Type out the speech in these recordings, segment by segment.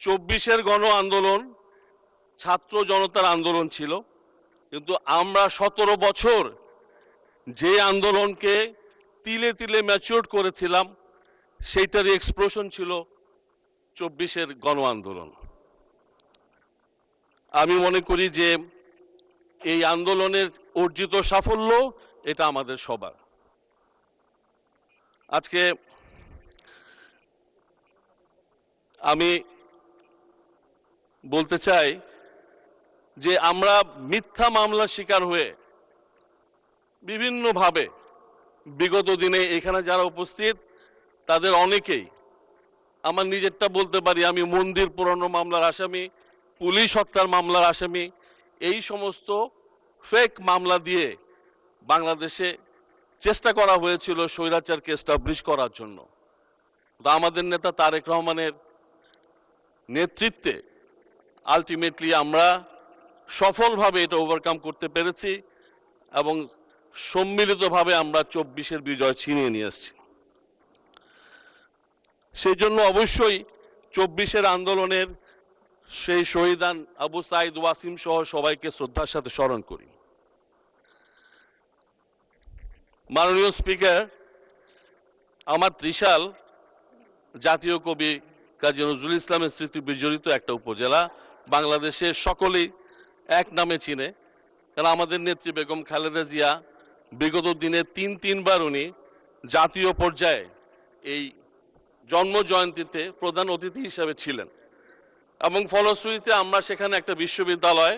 24-এর গণ আন্দোলন ছাত্র জনতার আন্দোলন ছিল, কিন্তু আমরা 17 বছর যে আন্দোলনকে তিলে তিলে ম্যাচিউর করেছিলাম সেইটারই এক্সপ্লোশন ছিল 24-এর গণ আন্দোলন। আমি মনে করি যে এই আন্দোলনের অর্জিত সাফল্য এটা আমাদের সবার। আজকে আমি বলতে চাই যে আমরা মিথ্যা মামলার শিকার হয়ে বিভিন্নভাবে বিগত দিনে এখানে যারা উপস্থিত তাদের অনেকেই, আমার নিজেরটা বলতে পারি, আমি মন্দির পুরানো মামলার আসামি, পুলিশ হত্যার মামলার আসামি, এই সমস্ত ফেক মামলা দিয়ে বাংলাদেশে চেষ্টা করা হয়েছিল স্বৈরাচারকে এস্টাবলিশ করার জন্য। তো আমাদের নেতা তারেক রহমানের নেতৃত্বে আলটিমেটলি আমরা সফলভাবে এটা ওভারকাম করতে পেরেছি এবং সম্মিলিতভাবে আমরা 24-এর বিজয় ছিনিয়ে নিয়ে আসছি। সেই জন্য অবশ্যই 24-এর আন্দোলনের সেই শহীদান আবু সাইদ ওয়াসিম সহ সবাইকে শ্রদ্ধার সাথে স্মরণ করি। মাননীয় স্পিকার, আমার ত্রিশাল জাতীয় কবি কাজী নজরুল ইসলামের স্মৃতি বিজড়িত একটা উপজেলা, বাংলাদেশের সকলেই এক নামে চিনে, কারণ আমাদের নেত্রী বেগম খালেদা জিয়া বিগত দিনে তিনবার উনি জাতীয় পর্যায়ে এই জন্ম জয়ন্তীতে প্রধান অতিথি হিসেবে ছিলেন এবং ফলশ্রুতিতে আমরা সেখানে একটা বিশ্ববিদ্যালয়,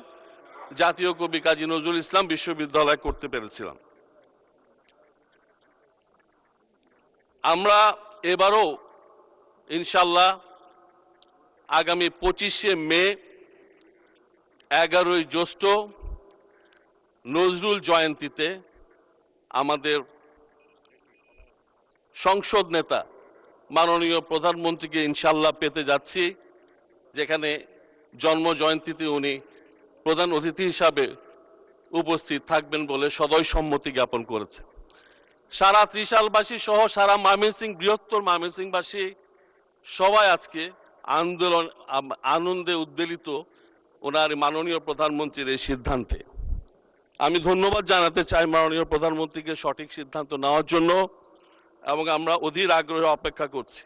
জাতীয় কবি কাজী নজরুল ইসলাম বিশ্ববিদ্যালয় করতে পেরেছিলাম। আমরা এবারও ইনশাল্লাহ আগামী 25শে মে, 11ই জ্যৈষ্ঠ নজরুল জয়ন্তীতে আমাদের সংসদ নেতা মাননীয় প্রধানমন্ত্রীকে ইনশাল্লাহ পেতে যাচ্ছি, যেখানে জন্ম জয়ন্তীতে উনি প্রধান অতিথি হিসাবে উপস্থিত থাকবেন বলে সদয় সম্মতি জ্ঞাপন করেছে। সারা ত্রিশালবাসী সহ সারা ময়মনসিংহ, বৃহত্তর ময়মনসিংহবাসী সবাই আজকে আনন্দে উদ্বেলিত ওনার মাননীয় প্রধানমন্ত্রীর এই সিদ্ধান্তে। আমি ধন্যবাদ জানাতে চাই মাননীয় প্রধানমন্ত্রীকে সঠিক সিদ্ধান্ত নেওয়ার জন্য এবং আমরা অধীর আগ্রহে অপেক্ষা করছি।